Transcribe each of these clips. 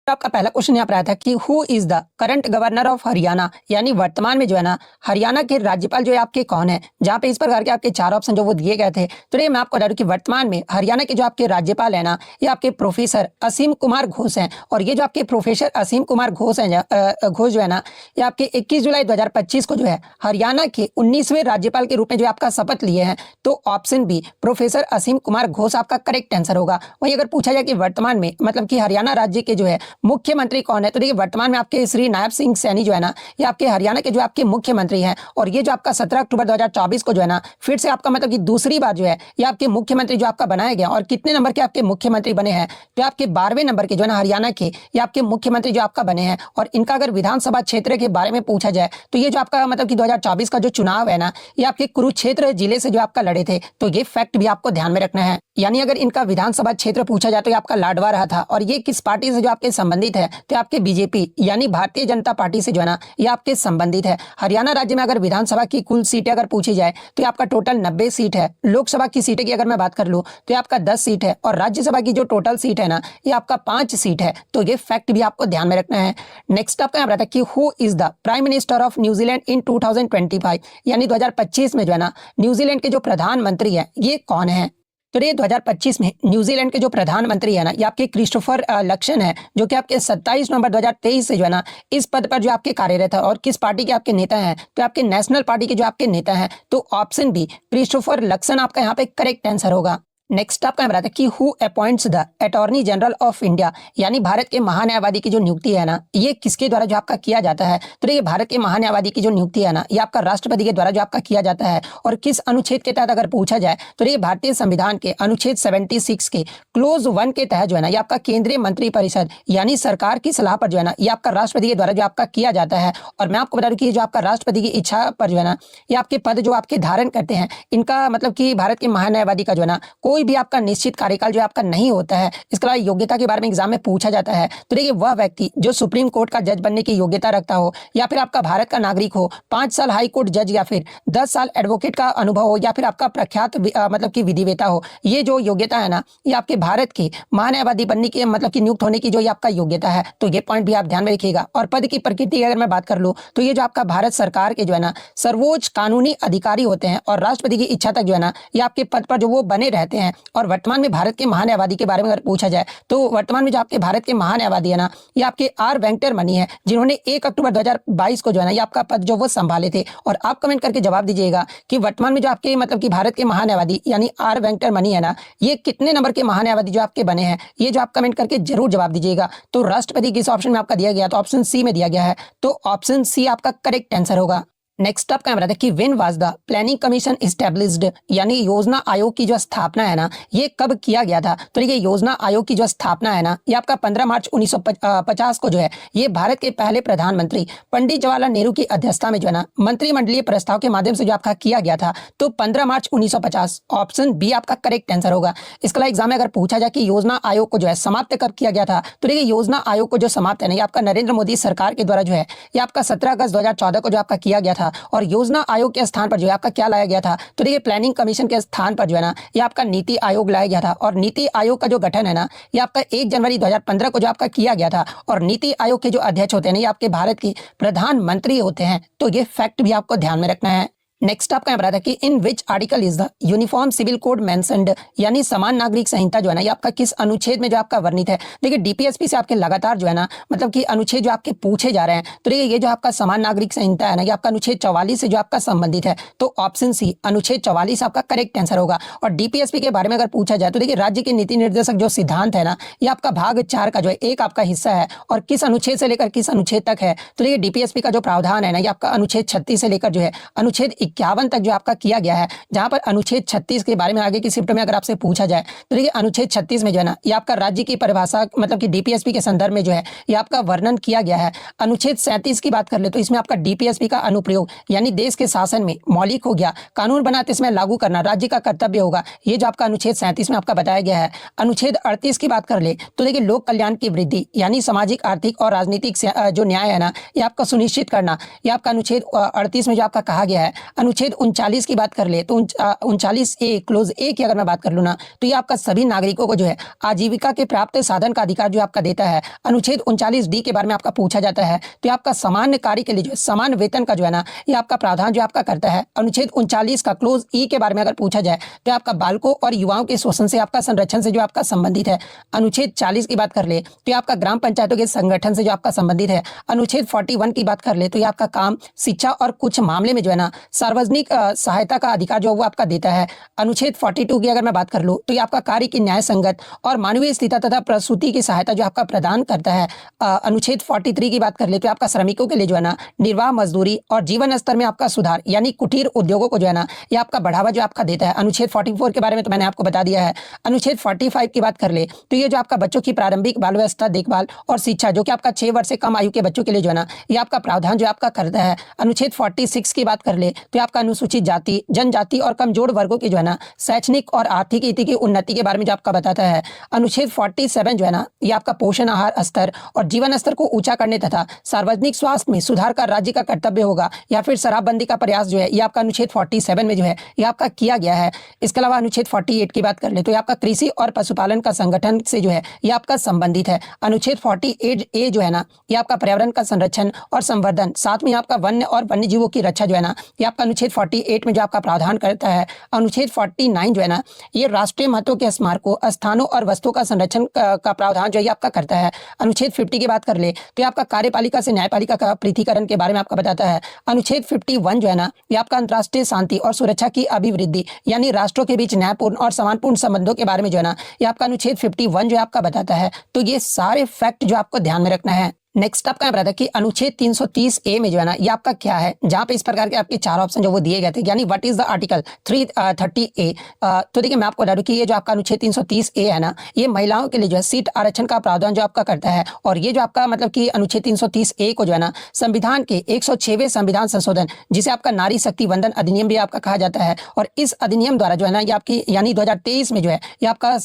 आपका पहला क्वेश्चन यहाँ पर आया था कि who is the current governor of Haryana, यानी वर्तमान में जो है ना हरियाणा के राज्यपाल जो है आपके कौन है। जहाँ पे इस प्रकार के आपके चार ऑप्शन जो वो दिए गए थे। तो ये मैं आपको बता दूं कि वर्तमान में हरियाणा के जो आपके राज्यपाल है ना, ये आपके प्रोफेसर असीम कुमार घोष हैं। और ये जो आपके प्रोफेसर असीम कुमार घोष हैं घोष जो है ना, ये आपके 21 जुलाई 2025 को जो है हरियाणा के 19वें राज्यपाल के रूप में जो आपका शपथ लिए हैं। तो ऑप्शन बी प्रोफेसर असीम कुमार घोष आपका करेक्ट आंसर होगा। वहीं अगर पूछा जाए कि वर्तमान में मतलब कि हरियाणा राज्य के जो है मुख्यमंत्री कौन है, तो देखिए वर्तमान में आपके श्री नायब सिंह सैनी जो है ना, ये आपके हरियाणा के जो आपके मुख्यमंत्री हैं। और ये जो आपका 17 अक्टूबर 2024 को जो है ना फिर से आपका मतलब कि दूसरी बार जो है ये आपके मुख्यमंत्री जो आपका बनाया गया। और कितने नंबर के आपके मुख्यमंत्री बने हैं, तो आपके 12वें नंबर के जो है ना हरियाणा के ये आपके मुख्यमंत्री जो आपका बने हैं। और इनका अगर विधानसभा क्षेत्र के बारे में पूछा जाए तो ये जो आपका मतलब कि 2024 का जो चुनाव है ना, ये आपके कुरुक्षेत्र जिले से जो आपका लड़े थे। तो ये फैक्ट भी आपको ध्यान में रखना है। यानी अगर इनका विधानसभा क्षेत्र पूछा जाए तो ये आपका लाडवा रहा था। और ये किस पार्टी से जो आपके संबंधित है, तो आपके बीजेपी यानी भारतीय जनता पार्टी से जो है ना ये आपके संबंधित है। हरियाणा राज्य में अगर विधानसभा की कुल सीटें अगर पूछी जाए तो ये आपका टोटल 90 सीट है। लोकसभा की सीटें की अगर मैं बात कर लूँ तो ये आपका 10 सीट है। और राज्यसभा की जो टोटल सीट है ना, ये आपका 5 सीट है। तो ये फैक्ट भी आपको ध्यान में रखना है। नेक्स्ट आपका यहाँ रहता है कि who is the prime minister of New Zealand इन 2025, यानी 2025 में जो है ना न्यूजीलैंड के जो प्रधानमंत्री है ये कौन है। तो ये 2025 में न्यूजीलैंड के जो प्रधानमंत्री है ना, ये आपके क्रिस्टोफर लक्सन है, जो कि आपके 27 नवंबर 2023 से जो है ना इस पद पर जो आपके कार्यरत है। और किस पार्टी के आपके नेता हैं, तो आपके नेशनल पार्टी के जो आपके नेता हैं। तो ऑप्शन बी क्रिस्टोफर लक्सन आपका यहाँ पे करेक्ट आंसर होगा। नेक्स्ट आपका बताता है कि who appoints the attorney general of India, यानी भारत के महान्यायवादी की जो नियुक्ति है ना, ये किसके द्वारा जो आपका किया जाता है। तो ये भारत के महान्यायवादी की जो नियुक्ति है ना, ये आपका राष्ट्रपति के द्वारा जो आपका किया जाता है। और किस अनुच्छेद के तहत अगर पूछा जाए तो ये भारतीय संविधान के अनुच्छेद 76 के क्लोज 1 के तहत जो है ना ये आपका केंद्रीय मंत्री परिषद यानी सरकार की सलाह पर जो है ना ये आपका राष्ट्रपति के द्वारा जो आपका किया जाता है। और मैं आपको बता दूं कि जो आपका राष्ट्रपति की इच्छा पर जो है ना ये आपके पद जो आपके धारण करते हैं, इनका मतलब कि भारत के महान्यायवादी का जो है ना कोई भी आपका निश्चित कार्यकाल जो आपका नहीं होता है। इसके अलावा योग्यता के बारे में एग्जाम में पूछा जाता है। तो देखिए वह व्यक्ति जो सुप्रीम कोर्ट का जज बनने की योग्यता रखता हो, या फिर आपका भारत का नागरिक हो, 5 साल हाई कोर्ट जज, या फिर 10 साल एडवोकेट का अनुभव हो, या फिर आपका प्रख्यात मतलब कि विधिवेता हो, ये जो योग्यता है ना ये आपके भारत के महान्यायवादी बनने की मतलब कि नियुक्त होने की जो ये आपका योग्यता है। तो ये पॉइंट भी आप ध्यान में रखिएगा। और पद की प्रकृति की अगर मैं बात कर लूँ तो ये जो आपका भारत सरकार के जो है ना सर्वोच्च कानूनी अधिकारी होते हैं। और राष्ट्रपति की इच्छा तक जो है ना ये आपके पद पर जो वो बने रहते हैं। और वर्तमान में भारत के महान्यायवादी के बारे में अगर पूछा जाए तो वर्तमान में जो आपके भारत के महान्यायवादी है ना ये आपके आर वेंकटरमणि है, जिन्होंने 1 अक्टूबर 2022 को जो है ना ये आपका पद जो वो संभाले थे। और आप कमेंट करके जवाब दीजिएगा कि वर्तमान में जो आपके मतलब कि भारत के महान्यायवादी यानी आर वेंकटरमणि है ना ये कितने नंबर के महान्यायवादी जो आपके बने हैं, ये जो आप कमेंट करके जरूर जवाब दीजिएगा। तो राष्ट्रपति किस ऑप्शन में आपका दिया गया, तो ऑप्शन सी में दिया गया है। तो ऑप्शन सी आपका करेक्ट आंसर होगा। नेक्स्ट आपका बताते हैं कि when was the planning commission established, यानी योजना आयोग की जो स्थापना है ना ये कब किया गया था। तो देखिए योजना आयोग की जो स्थापना है ना ये आपका 15 मार्च 1950 को जो है ये भारत के पहले प्रधानमंत्री पंडित जवाहरलाल नेहरू की अध्यक्षता में जो है ना मंत्रिमंडलीय प्रस्ताव के माध्यम से जो आपका किया गया था। तो 15 मार्च 1950 ऑप्शन बी आपका करेक्ट आंसर होगा। इसके अलावा एग्जाम में अगर पूछा जाए कि योजना आयोग को जो है समाप्त कब किया गया था, तो देखिए योजना आयोग को जो समाप्त है ना ये आपका नरेंद्र मोदी सरकार के द्वारा जो है ये आपका 17 अगस्त 2014 को जो आपका किया गया था। और योजना आयोग के स्थान पर जो है आपका क्या लाया गया था, तो देखिए प्लानिंग कमीशन के स्थान पर जो है ना ये आपका नीति आयोग लाया गया था। और नीति आयोग का जो गठन है ना ये आपका 1 जनवरी 2015 को जो आपका किया गया था। और नीति आयोग के जो अध्यक्ष होते हैं ना ये आपके भारत के प्रधानमंत्री होते हैं। तो ये फैक्ट भी आपको ध्यान में रखना है। नेक्स्ट आपका यहाँ बताया कि in which article is the uniform civil code mentioned, यानी समान नागरिक संहिता जो है ना ये आपका किस अनुच्छेद में जो आपका वर्णित है। देखिए डीपीएसपी से आपके लगातार जो है ना मतलब कि अनुच्छेद जो आपके पूछे जा रहे हैं। तो देखिए ये जो आपका समान नागरिक संहिता है ना ये आपका अनुच्छेद 44 से जो आपका संबंधित है। तो ऑप्शन सी अनुच्छेद 44 आपका करेक्ट आंसर होगा। और डीपीएसपी के बारे में अगर पूछा जाए तो देखिए राज्य के नीति निर्देशक जो सिद्धांत है ना ये आपका भाग 4 का जो है एक आपका हिस्सा है। और किस अनुच्छेद से लेकर किस अनुच्छेद तक है, तो देखिए डीपीएसपी का जो प्रावधान है ना ये आपका अनुच्छेद 36 से लेकर जो है अनुच्छेद 51 तक जो आपका किया गया है। जहां पर अनुच्छेद 36 के बारे में आगे की शिफ्ट में अगर आपसे पूछा जाए तो देखिए अनुच्छेद 36 में जो है ना ये आपका राज्य की परिभाषा मतलब कि डीपीएसपी के संदर्भ में जो है ये आपका वर्णन किया गया है। अनुच्छेद 37 की बात कर ले तो इसमें आपका डीपीएसपी का अनुप्रयोग यानी देश के शासन में मौलिक हो गया, कानून बनाते समय लागू करना राज्य का कर्तव्य होगा। ये जो आपका अनुच्छेद 37 में आपका बताया गया है। अनुच्छेद 38 की बात कर ले तो देखिए लोक कल्याण की वृद्धि यानी सामाजिक आर्थिक और राजनीतिक जो न्याय है ना ये आपका सुनिश्चित करना, ये आपका अनुच्छेद 38 में जो आपका कहा गया है। अनुच्छेद 39 की बात कर ले तो 39A क्लोज ए की अगर मैं बात कर लूँ ना, तो ये आपका सभी नागरिकों को जो है आजीविका के प्राप्त साधन का अधिकार जो आपका देता है। अनुच्छेद 39D के बारे में आपका पूछा जाता है, तो ये आपका सामान्य कार्य के लिए जो है समान वेतन का जो है ना, ये आपका प्रावधान जो आपका करता है। अनुच्छेद 39 का क्लोज ई के बारे में अगर पूछा जाए तो आपका बालकों और युवाओं के शोषण से आपका संरक्षण से जो आपका संबंधित है। अनुच्छेद 40 की बात कर ले तो ये आपका ग्राम पंचायतों के संगठन से जो आपका संबंधित है। अनुच्छेद 41 की बात कर ले तो ये आपका काम, शिक्षा और कुछ मामले में जो है ना सार्वजनिक सहायता का अधिकार जो वो आपका देता है। अनुच्छेद 42 की अगर मैं बात कर लूँ तो ये आपका कार्य की न्याय संगत और मानवीय स्थिरता तथा प्रसूति की सहायता जो आपका प्रदान करता है। अनुच्छेद 43 की बात कर ले तो आपका श्रमिकों के लिए जो है ना निर्वाह मजदूरी और जीवन स्तर में आपका सुधार यानी कुटीर उद्योगों को जो है ना ये आपका बढ़ावा जो आपका देता है। अनुच्छेद 44 के बारे में तो मैंने आपको बता दिया है। अनुच्छेद 45 की बात कर ले तो ये जो आपका बच्चों की प्रारंभिक बाल व्यवस्था देखभाल और शिक्षा जो कि आपका 6 वर्ष से कम आयु के बच्चों के लिए जो है ना ये आपका प्रावधान जो आपका करता है। अनुच्छेद 46 की बात कर ले तो आपका अनुसूचित जाति, जनजाति और कमजोर वर्गों की जो है ना शैक्षणिक और आर्थिक स्थिति की उन्नति के बारे में जो आपका बताता है। अनुच्छेद 47 जो है ना ये आपका पोषण आहार स्तर और जीवन स्तर को ऊंचा करने तथा सार्वजनिक स्वास्थ्य में सुधार का राज्य का कर्तव्य होगा या फिर शराबबंदी का प्रयास जो है ये आपका अनुच्छेद 47 में जो है ये आपका किया गया है। इसके अलावा अनुच्छेद 48 की बात कर ले तो ये आपका कृषि और पशुपालन का संगठन से जो है ये आपका संबंधित है। अनुच्छेद 48A जो है ना ये आपका पर्यावरण का संरक्षण और संवर्धन, साथ में आपका वन्य और वन्य जीवों की रक्षा जो है ना ये आपका अनुच्छेद 48 में जो आपका प्रावधान करता है। अनुच्छेद 49 जो है ना ये राष्ट्रीय महत्व के स्मारकों, स्थानों और वस्तुओं का संरक्षण का प्रावधान जो है आपका करता है। अनुच्छेद 50 की बात कर ले तो आपका कार्यपालिका से न्यायपालिका का पृथकीकरण के बारे में आपका बताता है। अनुच्छेद 51 जो है ना ये आपका अंतर्राष्ट्रीय शांति और सुरक्षा की अभिवृद्धि यानी राष्ट्रों के बीच न्यायपूर्ण और समानपूर्ण संबंधों के बारे में जो है ना ये आपका अनुच्छेद 51 जो आपका बताता है। तो ये सारे फैक्ट जो आपको ध्यान में रखना है। नेक्स्ट आपका बताया कि अनुच्छेद 330A में जो है ना ये आपका क्या है, जहां पे इस प्रकार के आपके 4 ऑप्शन जो वो दिए गए थे, यानी what is the article 330A। तो देखिए मैं आपको बता दूं कि ये जो आपका अनुच्छेद 330A है ना ये महिलाओं के लिए जो है सीट आरक्षण का प्रावधान जो आपका करता है। और ये जो आपका मतलब कि अनुच्छेद 330A को जो है ना संविधान के 106वें संविधान संशोधन जिसे आपका नारी शक्ति वंदन अधिनियम भी आपका कहा जाता है, और इस अधिनियम द्वारा जो है ना ये आपकी यानी 2023 में जो है ये आपका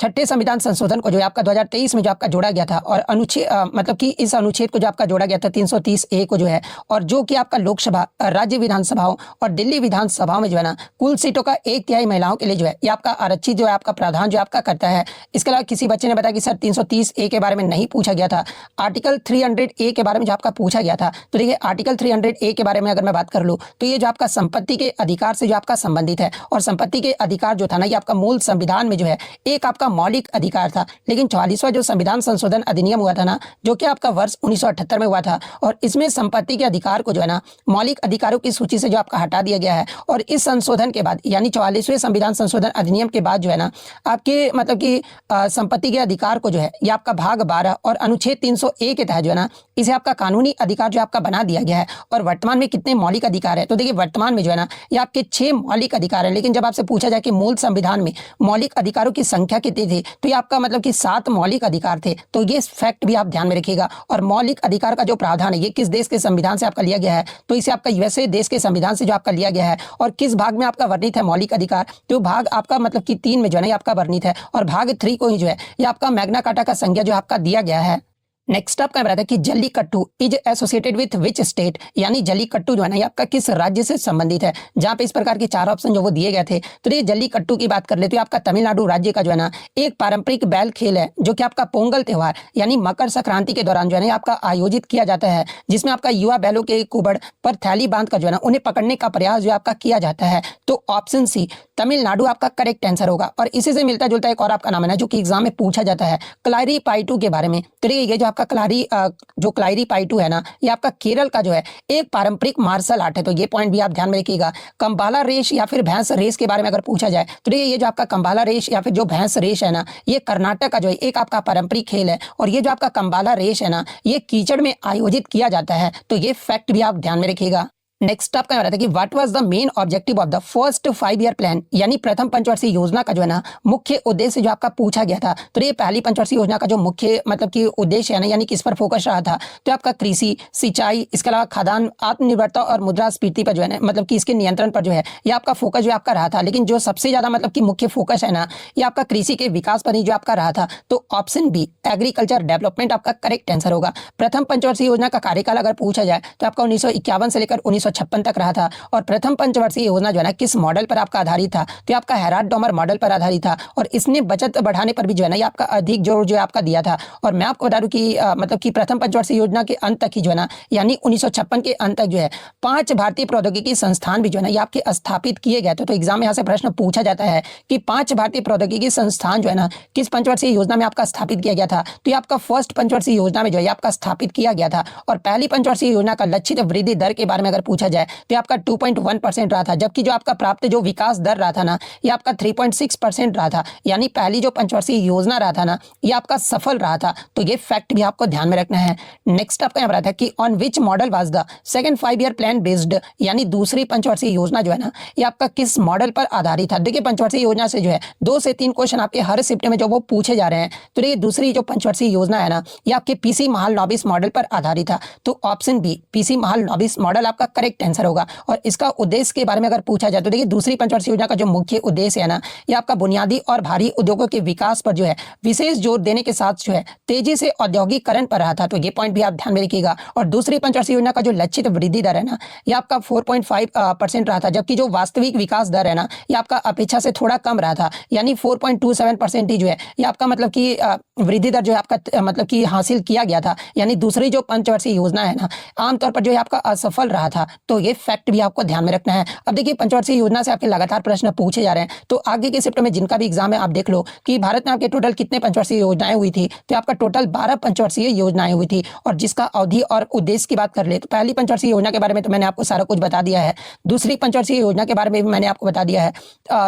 106 संविधान संशोधन को जो है आपका 2023 में जो आपका जोड़ा गया था। और अनुच्छेद मतलब कि इस अनुच्छेद को जो आपका जोड़ा गया था 330A को जो है, और जो कि आपका लोकसभा, राज्य विधानसभाओं और दिल्ली विधानसभाओं में जो है ना कुल सीटों का 1/3 महिलाओं के लिए जो है ये आपका आरक्षित जो है आपका प्रावधान जो आपका करता है। इसके अलावा किसी बच्चे ने बताया कि सर 330A के बारे में नहीं पूछा गया था, आर्टिकल 300A के बारे में जो आपका पूछा गया था। तो देखिए आर्टिकल 300A के बारे में अगर मैं बात कर लूँ तो ये जो आपका संपत्ति के अधिकार से जो आपका संबंधित है, और संपत्ति के अधिकार जो था ना ये आपका मूल संविधान में जो है एक आपका मौलिक अधिकार था। लेकिन 44वां जो संविधान संशोधन अधिनियम हुआ था ना जो कि आपका वर्ष 1978 में हुआ था, और इसमें संपत्ति के अधिकार को जो है ना मौलिक अधिकारों की सूची से जो आपका हटा दिया गया है। और इस संशोधन के बाद यानी 44वें संविधान संशोधन अधिनियम के बाद जो है ना आपके मतलब कि संपत्ति के अधिकार को जो है ये आपका भाग 12 और अनुच्छेद 300A के तहत जो है ना इसे आपका कानूनी अधिकार जो आपका बना दिया गया है। और वर्तमान में कितने मौलिक अधिकार है, तो देखिए वर्तमान में जो है ना ये आपके 6 मौलिक अधिकार है। लेकिन जब आपसे पूछा जाए कि मूल संविधान में मौलिक अधिकारों की संख्या कितनी थी, तो ये आपका मतलब कि 7 मौलिक अधिकार थे। तो ये फैक्ट भी आप ध्यान में रखिएगा। और मौलिक अधिकार का जो प्रावधान है ये किस देश के संविधान से आपका लिया गया है, तो इसे आपका यूएसए देश के संविधान से जो आपका लिया गया है। और किस भाग में आपका वर्णित है मौलिक अधिकार, तो भाग आपका मतलब कि 3 में जो है ना ये आपका वर्णित है, और भाग 3 को ही जो है ये आपका मैग्ना कार्टा का संज्ञा जो आपका दिया गया है। नेक्स्ट आपका बताया कि jallikattu is associated with which state, यानी जल्लीकट्टू जो है ना ये आपका किस राज्य से संबंधित है, जहां पे इस प्रकार के 4 ऑप्शन जो वो दिए गए थे। तो ये जल्लीकट्टू की बात कर ले तो आपका तमिलनाडु राज्य का जो है ना एक पारंपरिक बैल खेल है, जो कि आपका पोंगल त्योहार यानी मकर संक्रांति के दौरान जो है ना आपका आयोजित किया जाता है, जिसमें आपका युवा बैलों के कुबड़ पर थैली बांध कर जो है ना उन्हें पकड़ने का प्रयास जो आपका किया जाता है। तो ऑप्शन सी तमिलनाडु आपका करेक्ट आंसर होगा। और इसी से मिलता जुलता एक और आपका नाम है ना जो कि एग्जाम में पूछा जाता है, क्लारी पाइटू के बारे में। तो ये जो आपका क्लारी पाइटू है ना ये आपका केरल का जो है एक पारंपरिक मार्शल आर्ट है। तो ये पॉइंट भी आप ध्यान में रखिएगा। कंबाला रेस या फिर भैंस रेस के बारे में अगर पूछा जाए तो ये जो आपका कंबाला रेस या फिर जो भैंस रेस है ना ये कर्नाटक का जो है एक आपका पारंपरिक खेल है। और ये जो आपका कंबाला रेस है ना ये कीचड़ में आयोजित किया जाता है। तो ये फैक्ट भी आप ध्यान में रखिएगा। नेक्स्ट आपका रहा था कि what was the main objective of the first 5 year plan, यानी प्रथम पंचवर्षीय योजना का जो है ना मुख्य उद्देश्य जो आपका पूछा गया था। तो ये पहली पंचवर्षीय योजना का जो मुख्य मतलब कि उद्देश्य है ना यानी किस पर फोकस रहा था, तो आपका कृषि, सिंचाई, इसके अलावा खाद्यान्न, आत्मनिर्भरता और मुद्रास्फीति पर जो है ना मतलब कि इसके नियंत्रण पर जो है ये आपका फोकस जो आपका रहा था। लेकिन जो सबसे ज्यादा मतलब कि मुख्य फोकस है ना ये आपका कृषि के विकास पर ही जो आपका रहा था। तो ऑप्शन बी एग्रीकल्चर डेवलपमेंट आपका करेक्ट आंसर होगा। प्रथम पंचवर्षीय योजना का कार्यकाल अगर पूछा जाए तो आपका 1951 से लेकर 1956 1956 तक रहा था। और प्रथम पंचवर्षीय योजना जो है ना किस मॉडल पर आपका आधारित था, तो ये आपका हेराल्ड डॉमर मॉडल पर आधारित था। और इसने बचत बढ़ाने पर भी जो है ना ये आपका अधिक जोर जो है आपका दिया था। और मैं आपको बता दूं कि मतलब कि प्रथम पंचवर्षीय योजना के अंत तक ही जो है ना, यानी 1956 के अंत तक जो है 5 भारतीय प्रौद्योगिकी संस्थान भी जो है ना ये आपके स्थापित किए गए थे। तो एग्जाम में यहाँ से प्रश्न पूछा जाता है कि 5 भारतीय प्रौद्योगिकी संस्थान जो है ना किस पंचवर्षीय योजना में आपका स्थापित किया गया था, तो ये आपका फर्स्ट पंचवर्षीय योजना में जो है आपका स्थापित किया गया था। और पहली पंचवर्षीय योजना का लक्षित वृद्धि दर के बारे में अगर पूछा जाए तो आपका 2.1% रहा था, जबकि जो आपका प्राप्त जो विकास दर रहा था ना ये आपका 3.6% रहा था। यानी पहली जो पंचवर्षीय योजना रहा था ना ये आपका सफल रहा था। तो ये फैक्ट भी आपको ध्यान में रखना है। नेक्स्ट आपका यहाँ रहा था कि on which model was the second 5 year plan based, यानी दूसरी पंचवर्षीय योजना जो है ना ये आपका किस मॉडल पर आधारित था। देखिए पंचवर्षीय योजना से जो है 2 से 3 क्वेश्चन आपके हर शिफ्ट में जो वो पूछे जा रहे हैं। तो देखिए दूसरी जो पंचवर्षीय योजना है ना ये आपके पीसी महालनोबिस मॉडल पर आधारित था। तो option B PC Mahalanobis model आपका करेक्ट आंसर होगा। और इसका उद्देश्य के बारे में अगर पूछा जाए तो देखिए दूसरी पंचवर्षीय योजना का जो मुख्य उद्देश्य है ना ये आपका बुनियादी और भारी उद्योगों के विकास पर जो है विशेष जोर देने के साथ जो है तेजी से औद्योगिकरण पर रहा था। तो ये पॉइंट भी आप ध्यान में रखिएगा। और दूसरी पंचवर्षीय योजना का जो लक्षित वृद्धि दर है ना ये आपका 4.5% रहा था, जबकि जो वास्तविक विकास दर है ना ये आपका अपेक्षा से थोड़ा कम रहा था, यानी 4.27% ही जो है ये आपका मतलब कि वृद्धि दर जो है आपका मतलब कि हासिल किया गया था। यानी दूसरी जो पंचवर्षीय योजना है ना आमतौर पर जो है आपका असफल रहा था। तो ये फैक्ट भी आपको ध्यान में रखना है। अब देखिए पंचवर्षीय योजना से आपके लगातार प्रश्न पूछे जा रहे हैं। तो आगे के शिफ्ट में जिनका भी एग्जाम है आप देख लो कि भारत में आपके टोटल कितने पंचवर्षीय योजनाएं हुई थी। तो आपका टोटल 12 पंचवर्षीय योजनाएं हुई थी। और जिसका अवधि और उद्देश्य की बात कर ले तो पहली पंचवर्षीय योजना के बारे में तो मैंने आपको सारा कुछ बता दिया है। दूसरी पंचवर्षीय योजना के बारे में भी मैंने आपको बता दिया है।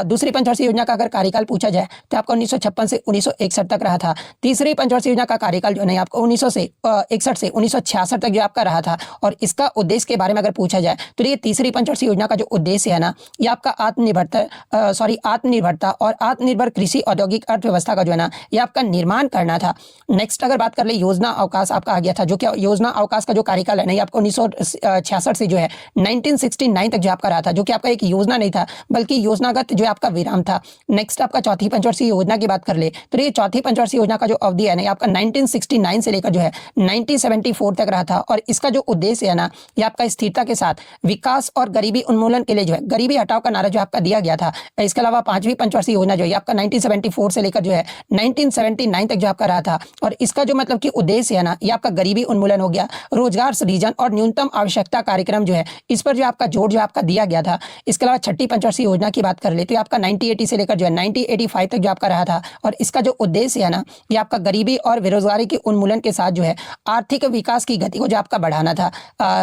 दूसरी पंचवर्षीय योजना का अगर कार्यकाल पूछा जाए तो आपका 1956 से 1961 तक रहा था। तीसरी पंचवर्षीय योजना का कार्यकाल जो है आपको 1961 से 1966 तक जो आपका रहा था। और इसका उद्देश्य के बारे में अगर पूछा जाए तो ये तीसरी पंचवर्षीय योजना का जो उद्देश्य है ना ये आपका आत्मनिर्भरता और आत्मनिर्भर कृषि औद्योगिक अर्थव्यवस्था का जो है ना ये आपका निर्माण करना था। नेक्स्ट अगर बात कर ले योजना अवकाश आपका आ गया था, जो कि योजना अवकाश का जो कार्यकाल है ना ये आपको 1966 से जो है 1969 तक जो आपका रहा था, जो कि आपका एक योजना नहीं था बल्कि योजनागत जो आपका विराम था। नेक्स्ट आपका चौथी पंचवर्षीय योजना की बात कर ले तो ये चौथी पंचवर्षीय योजना का जो अवधि है ना आपका 1969 से लेकर जो है 1974 तक रहा था। और इसका जो उद्देश्य है ना ये आपका स्थिरता के साथ विकास और गरीबी उन्मूलन के लिए जो है गरीबी हटाओ का नारा जो आपका दिया गया था। इसके अलावा पांचवी पंचवर्षीय योजना जो है आपका 1974 से लेकर जो है 1979 तक जो आपका रहा था। और इसका जो मतलब कि उद्देश्य है ना ये आपका गरीबी उन्मूलन हो गया, रोजगार सृजन और न्यूनतम आवश्यकता कार्यक्रम जो है इस पर जो आपका जोर जो आपका दिया गया था। इसके अलावा छठी पंचवर्षीय योजना की बात कर ले तो आपका 1980 से लेकर जो है 1985 तक जो आपका रहा था। और इसका जो उद्देश्य है ना ये आपका गरीबी और बेरोजगारी के उन्मूलन के साथ जो है आर्थिक विकास की गति को जो आपका बढ़ाना था।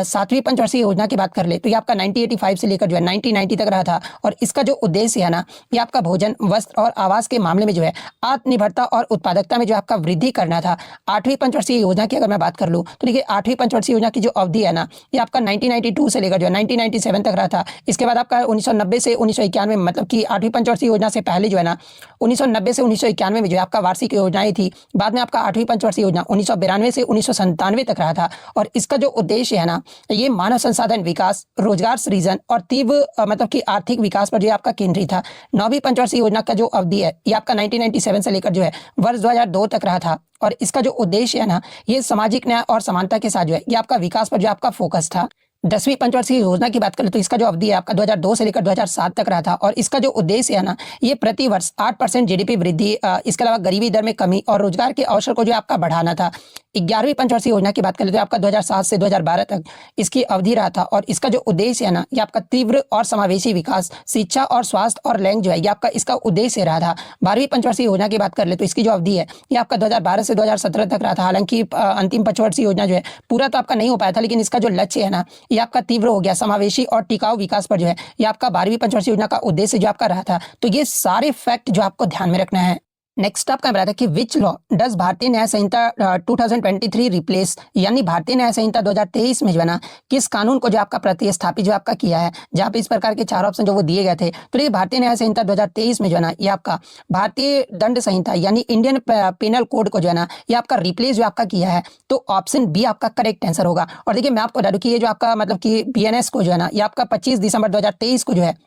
सातवीं पंचवर्षीय योजना की बात कर ले तो ये आपका 1985 से लेकर जो है 1990 तक रहा था। और इसका जो उद्देश्य है ना ये आपका भोजन वस्त्र और आवास के मामले में जो है आत्मनिर्भरता और उत्पादकता में जो आपका वृद्धि करना था। आठवीं पंचवर्षीय योजना की अगर मैं बात कर लूँ तो देखिए आठवीं पंचवर्षीय योजना की जो अवधि है ना ये आपका 1992 से लेकर जो है 1997 तक रहा था। इसके बाद आपका 1990 से 1991 मतलब कि आठवीं पंचवर्षीय योजना से पहले जो है ना 1990 से 1991 में जो है आपका वार्षिक योजनाएं थी। बाद में आपका आठवीं पंचवर्षीय योजना 1992 से 1997 तक रहा था। और इसका जो उद्देश्य है ना ये मानव संसाधन विकास, रोजगार सृजन और तीव्र मतलब कि आर्थिक विकास पर जो आपका केंद्रित था। नौवीं पंचवर्षीय योजना का जो अवधि है ये आपका 1997 से लेकर जो है वर्ष 2002 तक रहा था। और इसका जो उद्देश्य है ना ये सामाजिक न्याय और समानता के साथ जो है ये आपका विकास पर जो आपका फोकस था। 10वीं पंचवर्षीय योजना की बात करें तो इसका जो अवधि है आपका 2002 से लेकर 2007 तक रहा था। और इसका जो उद्देश्य है ना ये प्रति वर्ष 8% जीडीपी वृद्धि, इसके अलावा गरीबी दर में कमी और रोजगार के अवसर को जो आपका बढ़ाना था। 11वीं पंचवर्षीय योजना की बात करें तो आपका 2007 से 2012 तक इसकी अवधि रहा था। और इसका जो उद्देश्य है ना ये आपका तीव्र और समावेशी विकास, शिक्षा और स्वास्थ्य और लैंग जो है ये आपका इसका उद्देश्य रहा था। 12वीं पंचवर्षीय योजना की बात कर ले तो इसकी जो अवधि है ये आपका 2012 से 2017 तक रहा था। हालांकि अंतिम पंचवर्षीय योजना जो है पूरा तो आपका नहीं हो पाया था, लेकिन इसका जो लक्ष्य है ना ये आपका तीव्र हो गया, समावेशी और टिकाऊ विकास पर जो है ये आपका 12वीं पंचवर्षीय योजना का उद्देश्य जो आपका रहा था। तो ये सारे फैक्ट जो आपको ध्यान में रखना है। नेक्स्ट आपका बता था कि विच लॉ डज भारतीय न्याय संहिता 2023 रिप्लेस, यानी भारतीय न्याय संहिता 2023 में जो है ना किस कानून को जो आपका प्रतिस्थापित जो आपका किया है। जहाँ पे इस प्रकार के 4 ऑप्शन जो वो दिए गए थे। तो ये भारतीय न्याय संहिता 2023 में जो है ना ये आपका भारतीय दंड संहिता यानी इंडियन पेनल कोड को जो है ना ये आपका रिप्लेस जो आपका किया है। तो ऑप्शन बी आपका करेक्ट आंसर होगा। और देखिए मैं आपको बता दूं कि ये जो आपका मतलब कि BNS को जो है ना ये आपका 25 दिसंबर 2023 को जो है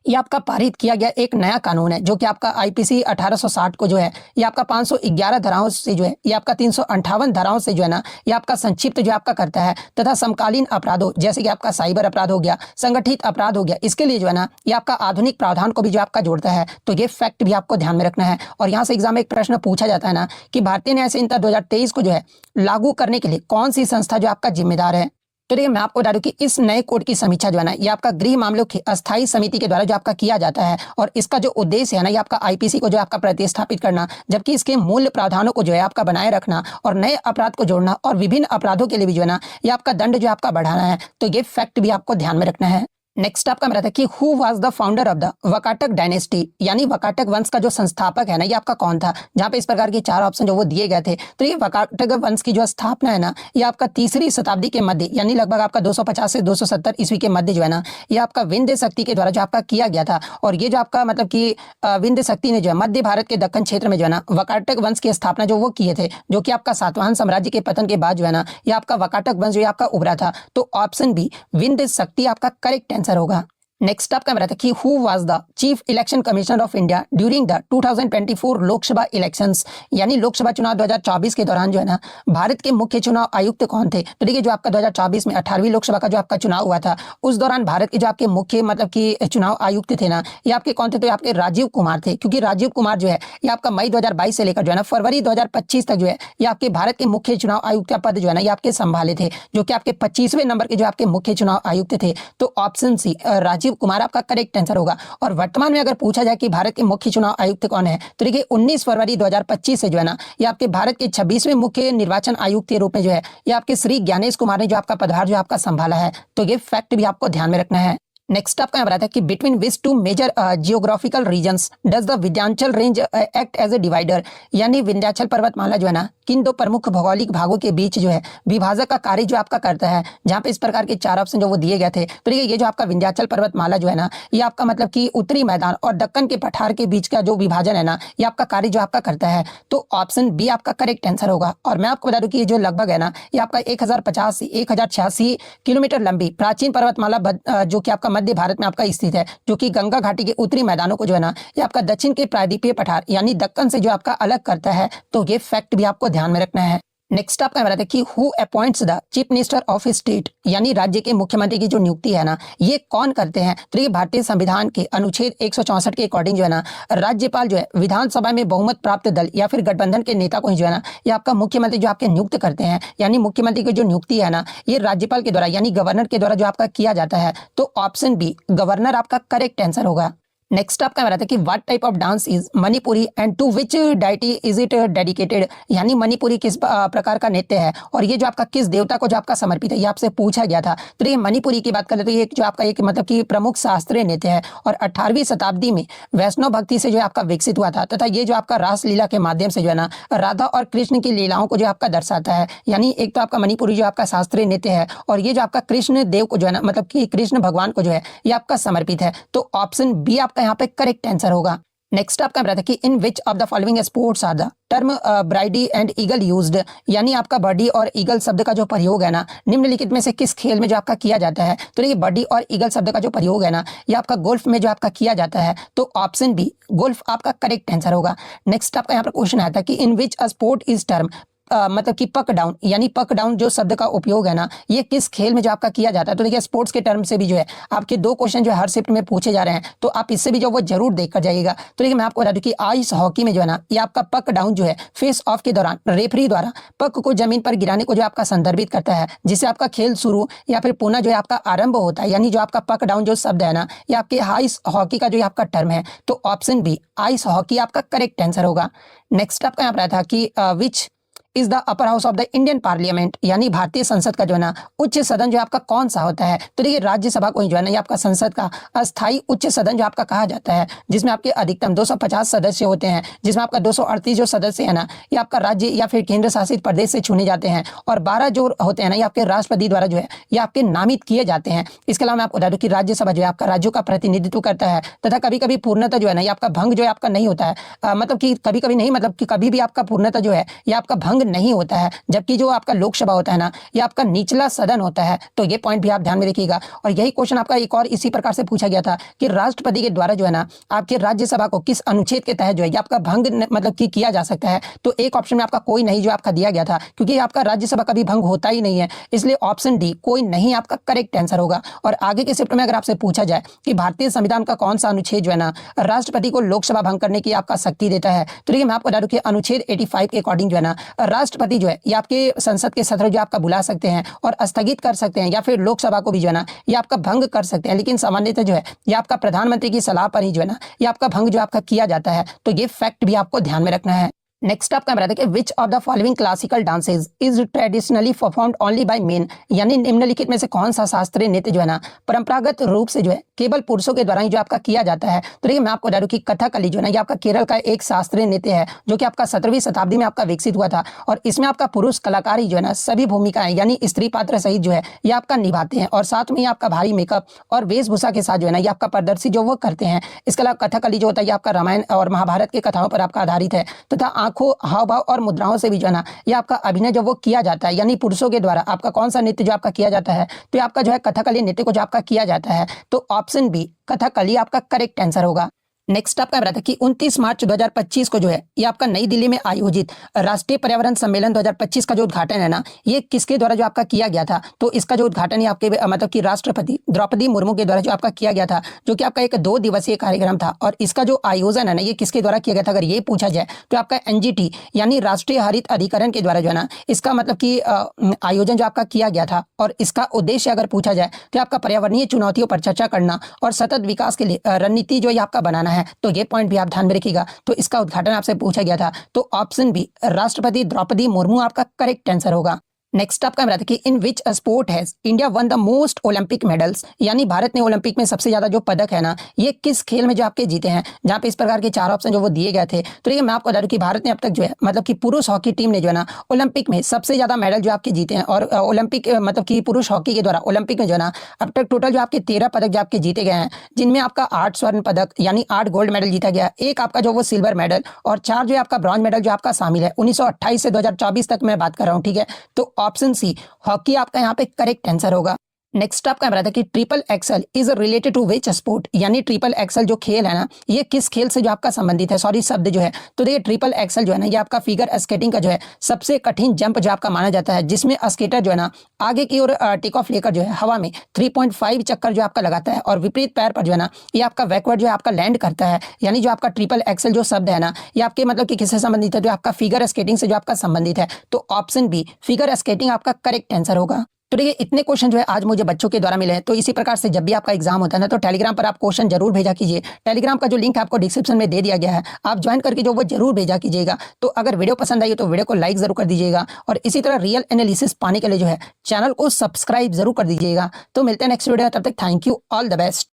ये आपका पारित किया गया एक नया कानून है जो कि आपका आईपीसी 1860 को जो है ये आपका 511 धाराओं से जो है ये आपका 358 धाराओं से जो है ना ये आपका संक्षिप्त जो आपका करता है तथा समकालीन अपराधों जैसे कि आपका साइबर अपराध हो गया, संगठित अपराध हो गया, इसके लिए जो है ना ये आपका आधुनिक प्रावधान को भी जो आपका जोड़ता है। तो ये फैक्ट भी आपको ध्यान में रखना है। और यहाँ से एग्जाम में एक प्रश्न पूछा जाता है ना कि भारतीय न्याय संहिता 2023 को जो है लागू करने के लिए कौन सी संस्था जो आपका जिम्मेदार है। तो देखिए मैं आपको बता दूं कि इस नए कोड की समीक्षा जो है ना ये आपका गृह मामलों की अस्थायी समिति के द्वारा जो आपका किया जाता है और इसका जो उद्देश्य है ना ये आपका आईपीसी को जो आपका प्रतिस्थापित करना, जबकि इसके मूल प्रावधानों को जो है आपका बनाए रखना और नए अपराध को जोड़ना और विभिन्न अपराधों के लिए भी जो है ना ये आपका दंड जो आपका बढ़ाना है। तो ये फैक्ट भी आपको ध्यान में रखना है। नेक्स्ट आपका मेरा था कि who was the founder of the Vakataka dynasty, यानी वकाटक वंश का जो संस्थापक है ना ये आपका कौन था। जहाँ पे इस प्रकार के 4 ऑप्शन जो वो दिए गए थे। तो ये वकाटक वंश की जो स्थापना है ना ये आपका 3री शताब्दी के मध्य यानी लगभग आपका 250 से 270 ईस्वी के मध्य जो है ना ये आपका विंध्य शक्ति के द्वारा जो आपका किया गया था। और ये जो आपका मतलब कि विंध्य शक्ति ने जो है मध्य भारत के दक्कन क्षेत्र में जो है ना वकाटक वंश की स्थापना जो वो किए थे, जो कि आपका सातवाहन साम्राज्य के पतन के बाद जो है ना ये आपका वकाटक वंश जो आपका उभरा था। तो ऑप्शन बी विंध्य शक्ति आपका करेक्ट आंसर होगा। नेक्स्ट आपका मेरा था कि who was the chief election commissioner of India during the 2024 Lok Sabha elections, यानी लोकसभा चुनाव 2024 के दौरान जो है ना भारत के मुख्य चुनाव आयुक्त कौन थे। तो देखिए जो आपका 2024 में 18वीं लोकसभा का जो आपका चुनाव हुआ था उस दौरान भारत के जो आपके मुख्य मतलब कि चुनाव आयुक्त थे ना ये आपके कौन थे। तो आपके राजीव कुमार थे, क्योंकि राजीव कुमार जो है ये आपका मई 2022 से लेकर जो है ना फरवरी 2025 तक जो है ये आपके भारत के मुख्य चुनाव आयुक्त का पद जो है ना ये आपके संभाले थे, जो कि आपके 25वें नंबर के जो आपके मुख्य चुनाव आयुक्त थे। तो ऑप्शन सी राजीव कुमार आपका करेक्ट आंसर होगा। और वर्तमान में अगर पूछा जाए कि भारत के मुख्य चुनाव आयुक्त कौन है तो देखिए 19 फरवरी 2025 से जो है ना ये आपके भारत के 26वें मुख्य निर्वाचन आयुक्त के रूप में जो है ये आपके श्री ज्ञानेश कुमार ने जो आपका पदभार जो आपका संभाला है। तो ये फैक्ट भी आपको ध्यान में रखना है। नेक्स्ट आपका बताया था कि between which 2 major geographical regions does the Vindhyachal range act as a divider, यानी विंध्याचल पर्वतमाला जो है ना किन 2 प्रमुख भौगोलिक भागों के बीच जो है विभाजक का कार्य जो आपका करता है। जहाँ पे इस प्रकार के 4 ऑप्शन जो वो दिए गए थे। तो देखिए ये जो आपका विंध्याचल पर्वतमाला जो है ना ये आपका मतलब कि उत्तरी मैदान और दक्कन के पठार के बीच का जो विभाजन है ना ये आपका कार्य जो आपका करता है। तो ऑप्शन बी आपका करेक्ट आंसर होगा। और मैं आपको बता दूं कि ये जो लगभग है ना ये आपका 1050 से 1086 किलोमीटर लंबी प्राचीन पर्वतमाला जो कि आपका मध्य भारत में आपका स्थित है, जो कि गंगा घाटी के उत्तरी मैदानों को जो है ना ये आपका दक्षिण के प्रायद्वीपीय पठार यानी दक्कन से जो आपका अलग करता है। तो ये फैक्ट भी आपको ध्यान में रखना है। नेक्स्ट आपका बताते हैं कि who appoints the chief minister of state, यानी राज्य के मुख्यमंत्री की जो नियुक्ति है ना ये कौन करते हैं। तो ये भारतीय संविधान के अनुच्छेद 164 के अकॉर्डिंग जो है ना राज्यपाल जो है विधानसभा में बहुमत प्राप्त दल या फिर गठबंधन के नेता को ही जो है ना ये आपका मुख्यमंत्री जो आपके नियुक्त करते हैं। यानी मुख्यमंत्री की जो नियुक्ति है ना ये राज्यपाल के द्वारा यानी गवर्नर के द्वारा जो आपका किया जाता है। तो ऑप्शन बी गवर्नर आपका करेक्ट आंसर होगा। नेक्स्ट आपका बताता है कि what type of dance is Manipuri and to which deity is it dedicated, यानी मणिपुरी किस प्रकार का नृत्य है और ये जो आपका किस देवता को जो आपका समर्पित है ये आपसे पूछा गया था। तो ये मणिपुरी की बात करें तो ये जो आपका एक मतलब कि प्रमुख शास्त्रीय नृत्य है और 18वीं शताब्दी में वैष्णव भक्ति से जो आपका विकसित हुआ था तथा ये जो आपका रासलीला के माध्यम से जो है ना राधा और कृष्ण की लीलाओं को जो आपका दर्शाता है। यानी एक तो आपका मणिपुरी जो आपका शास्त्रीय नृत्य है और ये जो आपका कृष्ण देव को जो है ना मतलब कि कृष्ण भगवान को जो है ये आपका समर्पित है। तो ऑप्शन बी आपका यहाँ पे करेक्ट आंसर होगा। नेक्स्ट आपका बताता है कि in which of the following sports are the term birdie and eagle used, यानी आपका बर्डी और ईगल शब्द का जो प्रयोग है ना निम्नलिखित में से किस खेल में जो आपका किया जाता है। तो ये बर्डी और ईगल शब्द का जो प्रयोग है ना ये आपका गोल्फ में जो आपका किया जाता है। तो ऑप्शन बी गोल्फ आपका करेक्ट आंसर होगा। नेक्स्ट आपका यहाँ पर क्वेश्चन आता है कि in which a sport is term मतलब कि पक डाउन, यानी पक डाउन जो शब्द का उपयोग है ना ये किस खेल में जो आपका किया जाता है। तो देखिए स्पोर्ट्स के टर्म से भी जो है आपके 2 क्वेश्चन जो हर शिफ्ट में पूछे जा रहे हैं तो आप इससे भी जो वो जरूर देख कर जाइएगा। तो देखिए मैं आपको बता दूं कि आइस हॉकी में जो है ना ये आपका पक डाउन जो है फेस ऑफ के दौरान रेफरी द्वारा पक को जमीन पर गिराने को जो आपका संदर्भित करता है, जिससे आपका खेल शुरू या फिर पुनः जो है आपका आरंभ होता है। यानी जो आपका पक डाउन जो शब्द है ना ये आपके आइस हॉकी का जो आपका टर्म है। तो ऑप्शन बी आइस हॉकी आपका करेक्ट आंसर होगा। नेक्स्ट आपका यहाँ पर था कि which is the upper house of the Indian parliament, यानी भारतीय संसद का जो है ना उच्च सदन जो आपका कौन सा होता है। तो देखिए राज्यसभा को ही जो है ना ये आपका संसद का अस्थायी उच्च सदन जो आपका कहा जाता है, जिसमें आपके अधिकतम 250 सदस्य होते हैं, जिसमें आपका 238 जो सदस्य है ना ये आपका राज्य या फिर केंद्र शासित प्रदेश से चुने जाते हैं और 12 जो होते हैं ना ये आपके राष्ट्रपति द्वारा जो है ये आपके नामित किए जाते हैं। इसके अलावा मैं आपको बता दूं कि राज्यसभा जो है आपका राज्यों का प्रतिनिधित्व करता है तथा कभी कभी पूर्णतः जो है ना ये आपका भंग जो है आपका नहीं होता है। मतलब कि कभी कभी नहीं, मतलब कि कभी भी आपका पूर्णतः जो है ये आपका भंग भंग नहीं होता है, जबकि जो आपका लोकसभा होता है ना, ये आपका निचला सदन होता है। तो ये पॉइंट भी आप ध्यान में रखिएगा। और यही क्वेश्चन आपका एक और इसी प्रकार से पूछा गया था कि राष्ट्रपति के द्वारा जो है ना आपके राज्यसभा को किस अनुच्छेद के तहत जो है आपका भंग मतलब कि किया जा सकता है। तो एक ऑप्शन में आपका कोई नहीं जो आपका दिया गया था, क्योंकि आपका राज्यसभा का भी भंग होता ही नहीं है, इसलिए ऑप्शन डी कोई नहीं आपका करेक्ट आंसर होगा। और आगे के शिफ्ट में अगर आपसे पूछा जाए कि भारतीय संविधान का कौन सा अनुच्छेद जो है ना राष्ट्रपति को लोकसभा भंग करने की आपका शक्ति देता है, तो देखिए मैं आपको बता दूं कि अनुच्छेद 85 के अकॉर्डिंग जो है ना राष्ट्रपति जो है ये आपके संसद के सत्र जो आपका बुला सकते हैं और स्थगित कर सकते हैं, या फिर लोकसभा को भी जो है ना ये आपका भंग कर सकते हैं। लेकिन सामान्यतः जो है ये आपका प्रधानमंत्री की सलाह पर ही जो है ना ये आपका भंग जो आपका किया जाता है। तो ये फैक्ट भी आपको ध्यान में रखना है। नेक्स्ट आपका बताते हैं कि विच of the following classical dances is traditionally performed only by main, यानी निम्नलिखित में से कौन सा शास्त्रीय नृत्य जो है ना परंपरागत रूप से जो है केवल पुरुषों के द्वारा ही जो आपका किया जाता है। तो देखिए मैं आपको बता दूं कि कथकली जो है ना ये आपका केरल का एक शास्त्रीय नृत्य है जो कि आपका 17वीं शताब्दी में आपका विकसित हुआ था। और इसमें आपका पुरुष कलाकार ही जो है ना सभी भूमिकाएं यानी स्त्री पात्र सहित जो है ये आपका निभाते हैं, और साथ में ही आपका भारी मेकअप और वेशभूषा के साथ जो है ना ये आपका प्रदर्शित जो वो करते हैं। इसके अलावा कथकली जो होता है ये आपका रामायण और महाभारत के कथाओं पर आपका आधारित है तथा आंखों, हाव भाव और मुद्राओं से भी जो है ना ये आपका अभिनय जो वो किया जाता है, यानी पुरुषों के द्वारा आपका कौन सा नृत्य जो आपका किया जाता है, तो ये आपका जो है कथकली नृत्य को जो आपका किया जाता है। तो ऑप्शन बी कथकली आपका करेक्ट आंसर होगा। नेक्स्ट आपका बता था कि 29 मार्च 2025 को जो है ये आपका नई दिल्ली में आयोजित राष्ट्रीय पर्यावरण सम्मेलन 2025 का जो उद्घाटन है ना ये किसके द्वारा जो आपका किया गया था। तो इसका जो उद्घाटन है आपके मतलब कि राष्ट्रपति द्रौपदी मुर्मू के द्वारा जो आपका किया गया था, जो कि आपका एक 2 दिवसीय कार्यक्रम था। और इसका जो आयोजन है ना ये किसके द्वारा किया गया था, अगर ये पूछा जाए तो आपका एनजीटी यानी राष्ट्रीय हरित अधिकरण के द्वारा जो है ना इसका मतलब कि आयोजन जो आपका किया गया था। और इसका उद्देश्य अगर पूछा जाए तो आपका पर्यावरणीय चुनौतियों पर चर्चा करना और सतत विकास के लिए रणनीति जो ये आपका बनाना है। तो ये पॉइंट भी आप ध्यान में रखिएगा। तो इसका उद्घाटन आपसे पूछा गया था, तो ऑप्शन बी राष्ट्रपति द्रौपदी मुर्मू आपका करेक्ट आंसर होगा। नेक्स्ट आपका बताते कि in which sport has India won the most Olympic medals, यानी भारत ने ओलंपिक में सबसे ज्यादा जो पदक है ना ये किस खेल में जो आपके जीते हैं। जहां पे इस प्रकार के 4 ऑप्शन जो वो दिए गए थे। तो देखिए मैं आपको बता दूं कि भारत ने अब तक जो है मतलब कि पुरुष हॉकी टीम ने जो है ना ओलंपिक में सबसे ज्यादा मेडल जो आपके जीते हैं। और ओलंपिक मतलब कि पुरुष हॉकी के द्वारा ओलंपिक में जो है ना अब तक टोटल जो आपके 13 पदक जो आपके जीते गए हैं, जिनमें आपका 8 स्वर्ण पदक यानी 8 गोल्ड मेडल जीता गया, 1 आपका जो वो सिल्वर मेडल और 4 जो आपका ब्रॉन्ज मेडल जो आपका शामिल है 1928 से 2024 तक मैं बात कर रहा हूँ। ठीक है, तो ऑप्शन सी हॉकी आपका यहाँ पे करेक्ट आंसर होगा। नेक्स्ट आपका बता था कि triple axel is related to which sport, यानी ट्रिपल एक्सल जो खेल है ना ये किस खेल से जो आपका संबंधित है, सॉरी शब्द जो है। तो देखिए ट्रिपल एक्सल जो है ना ये आपका फिगर स्केटिंग का जो है सबसे कठिन जंप जो आपका माना जाता है, जिसमें स्केटर जो है ना आगे की ओर टेक ऑफ लेकर जो है हवा में 3.5 चक्कर जो आपका लगाता है और विपरीत पैर पर जो है ना ये आपका बैकवर्ड जो है आपका लैंड करता है। यानी जो आपका ट्रिपल एक्सल जो शब्द है ना ये आपके मतलब कि किससे संबंधित है, जो आपका फिगर स्केटिंग से जो आपका संबंधित है। तो ऑप्शन बी फिगर स्केटिंग आपका करेक्ट आंसर होगा। तो देखिए इतने क्वेश्चन जो है आज मुझे बच्चों के द्वारा मिले हैं। तो इसी प्रकार से जब भी आपका एग्जाम होता है ना तो टेलीग्राम पर आप क्वेश्चन जरूर भेजा कीजिए। टेलीग्राम का जो लिंक आपको डिस्क्रिप्शन में दे दिया गया है, आप ज्वाइन करके जो वो जरूर भेजा कीजिएगा। तो अगर वीडियो पसंद आई तो वीडियो को लाइक जरूर कर दीजिएगा और इसी तरह रियल एनालिसिस पाने के लिए जो है चैनल को सब्सक्राइब जरूर कर दीजिएगा। तो मिलते हैं नेक्स्ट वीडियो में, तब तक thank you, all the best.